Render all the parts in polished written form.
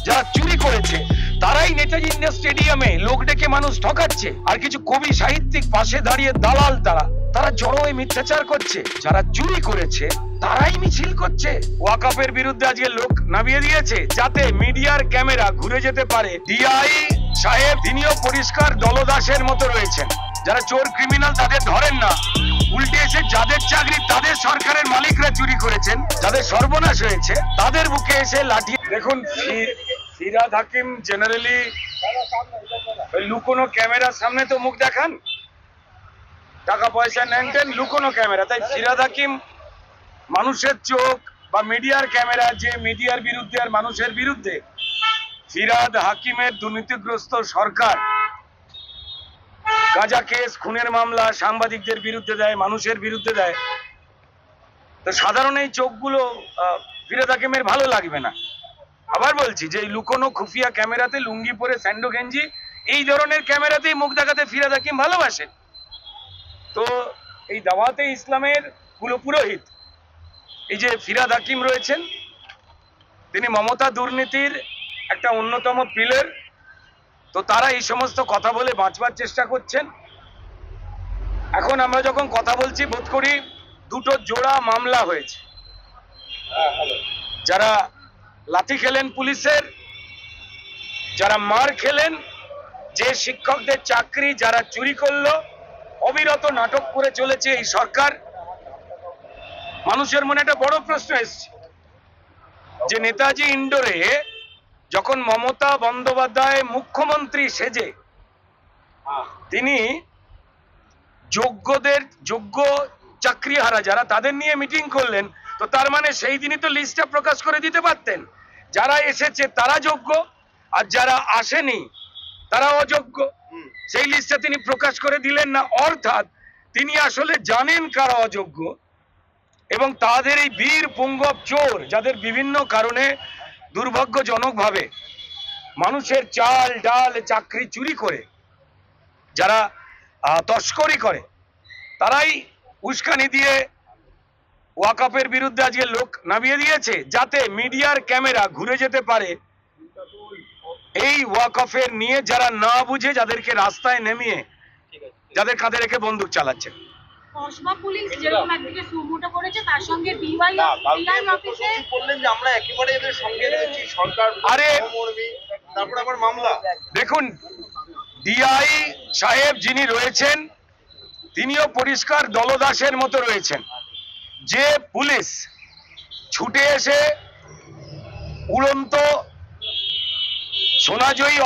যারা চুরি করেছে তারাই নেতাজি ইন্ডিয়া স্টেডিয়ামে লোক ডেকে মানুষ ঠকাচ্ছে, আর কিছু কবি সাহিত্যিক পাশে দাঁড়িয়ে দালাল তারা জড়ো হয়ে মিথ্যাচার করছে। যারা চুরি করেছে তারাই মিছিল করছে। ওয়াকফের বিরুদ্ধে আজকে লোক নামিয়ে দিয়েছে যাতে মিডিয়ার ক্যামেরা ঘুরে যেতে পারে। ডিআই সাহেব তিনিও পরিষ্কার দলদাসের মতো রয়েছেন। যারা চোর ক্রিমিনাল তাদের ধরেন না, উল্টে এসে যাদের চাকরি তাদের সরকারের মালিকরা চুরি করেছেন, যাদের সর্বনাশ হয়েছে তাদের বুকে এসে লাঠি। দেখুন, ফিরহাদ হাকিম জেনারেলি লুকোনো ক্যামেরার সামনে তো মুখ দেখান, টাকা পয়সা নেন টেন, লুকোনো ক্যামেরা। তাই ফিরহাদ হাকিম মানুষের চোখ বা মিডিয়ার ক্যামেরা, যে মিডিয়ার বিরুদ্ধে আর মানুষের বিরুদ্ধে, ফিরহাদ হাকিমের দুর্নীতিগ্রস্ত সরকার গাঁজা কেস, খুনের মামলা সাংবাদিকদের বিরুদ্ধে দেয়, মানুষের বিরুদ্ধে দেয়। তো সাধারণ এই চোখগুলো ফিরহাদ হাকিমের ভালো লাগবে না। আবার বলছি যে লুকোনো খুফিয়া ক্যামেরাতে লুঙ্গি পরে স্যান্ডো গেঞ্জি এই ধরনের ক্যামেরাতেই মুখ দেখাতে ফিরহাদ হাকিম ভালোবাসেন। তো এই দাওয়াতে ইসলামের পুরোহিত এই যে ফিরহাদ হাকিম রয়েছেন, তিনি মমতা দুর্নীতির একটা অন্যতম পিলার। তো তারা এই সমস্ত কথা বলে বাঁচবার চেষ্টা করছেন। এখন আমরা যখন কথা বলছি বোধ করি দুটো জোড়া মামলা হয়েছে। যারা লাঠি খেলেন পুলিশের, যারা মার খেলেন, যে শিক্ষকদের চাকরি যারা চুরি করলো, অবিরত নাটক করে চলেছে এই সরকার। মানুষের মনে একটা বড় প্রশ্ন এসছে যে নেতাজি ইন্ডোরে যখন মমতা বন্দ্যোপাধ্যায় মুখ্যমন্ত্রী সেজে তিনি যোগ্য চাকরিহারা যারা তাদের নিয়ে মিটিং করলেন, তো তার মানে সেই দিনই তো লিস্টটা প্রকাশ করে দিতে পারতেন, যারা এসেছে তারা যোগ্য আর যারা আসেনি তারা অযোগ্য। সেই লিস্টটা তিনি প্রকাশ করে দিলেন না। অর্থাৎ তিনি আসলে জানেন কারা অযোগ্য, এবং তাদের এই বীর পুঙ্গব চোর যাদের বিভিন্ন কারণে দুর্ভাগ্যজনকভাবে মানুষের চাল ডাল চাকরি চুরি করে যারা তস্করি করে, তারাই উস্কানি দিয়ে ওয়াকফের বিরুদ্ধে আজকে লোক নামিয়ে দিয়েছে যাতে মিডিয়ার ক্যামেরা ঘুরে যেতে পারে। এই ওয়াকফের নিয়ে যারা না বুঝে যাদেরকে রাস্তায় নেমিয়ে যাদের কাঁধে রেখে বন্দুক চালাচ্ছে। কসবা পুলিশ যেরকম একদিকে সুমোটো করেছে, তার সঙ্গে ডিআই অফিসে বললেন যে আমরা একেবারে এদের সঙ্গে রয়েছি সরকার। আরে তারপর আবার মামলা। দেখুন, ডিআই সাহেব যিনি রয়েছেন তিনিও পরিষ্কার দলদাসের মতো রয়েছেন। যে পুলিশ ছুটে এসে উড়ন্ত সোনাজয়ী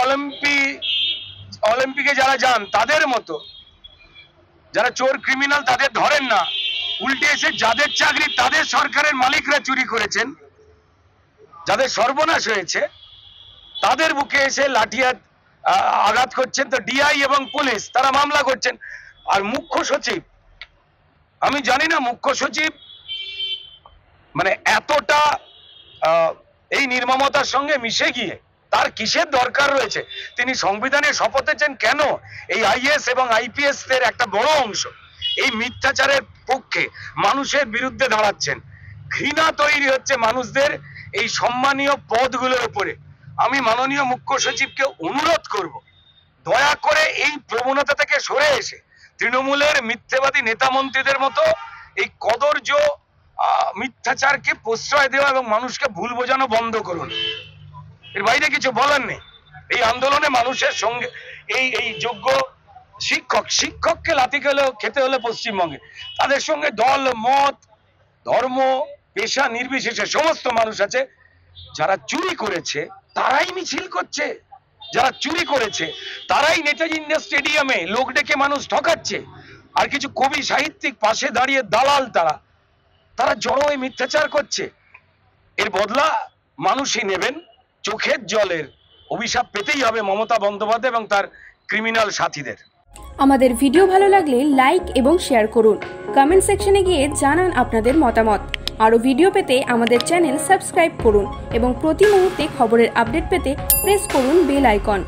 অলিম্পিকে যারা যান তাদের মতো, যারা চোর ক্রিমিনাল তাদের ধরেন না, উল্টে এসে যাদের চাকরি তাদের সরকারের মালিকরা চুরি করেছেন, যাদের সর্বনাশ হয়েছে তাদের বুকে এসে লাঠি আঘাত করছেন। তো ডিআই এবং পুলিশ তারা মামলা করছেন। আর মুখ্য সচিব, আমি জানি না মুখ্য সচিব মানে এতটা এই নির্মমতার সঙ্গে মিশে গিয়ে তার কিসের দরকার রয়েছে। তিনি সংবিধানে শপথ নিয়েছেন কেন? এই আইএস এবং আইপিএস এর একটা বড় অংশ এই মিথ্যাচারের পক্ষে মানুষের বিরুদ্ধে দাঁড়াচ্ছেন। ঘৃণা তৈরি হচ্ছে মানুষদের এই সম্মানীয় পদগুলোর উপরে। আমি মাননীয় মুখ্য সচিবকে অনুরোধ করব, দয়া করে এই প্রবণতা থেকে সরে এসে তৃণমূলের মিথ্যেবাদী নেতা মন্ত্রীদের মতো এই কদর্য মিথ্যাচারকে প্রশ্রয় দেওয়া এবং মানুষকে ভুল বোঝানো বন্ধ করুন। এর বাইরে কিছু বলার নেই। এই আন্দোলনে মানুষের সঙ্গে এই যোগ্য শিক্ষককে লাথি খেতে হলে পশ্চিমবঙ্গে তাদের সঙ্গে দল মত ধর্ম পেশা নির্বিশেষে সমস্ত মানুষ আছে। যারা চুরি করেছে তারাই মিছিল করছে, যারা চুরি করেছে তারাই নেতাজি ইন্ডিয়া স্টেডিয়ামে লোক ডেকে মানুষ ঠকাচ্ছে, আর কিছু কবি সাহিত্যিক পাশে দাঁড়িয়ে দালাল তারা জড়ো হয়ে মিথ্যাচার করছে। এর বদলা মানুষই নেবেন। চোখের জলের অভিশাপ পেতেই হবে মমতা বন্দ্যোপাধ্যায় এবং তার ক্রিমিনাল সাথীদের। আমাদের ভিডিও ভালো লাগলে লাইক এবং শেয়ার করুন। কমেন্ট সেকশনে গিয়ে জানান আপনাদের মতামত। আরও ভিডিও পেতে আমাদের চ্যানেল সাবস্ক্রাইব করুন এবং প্রতি মুহূর্তে খবরের আপডেট পেতে প্রেস করুন বেল আইকন।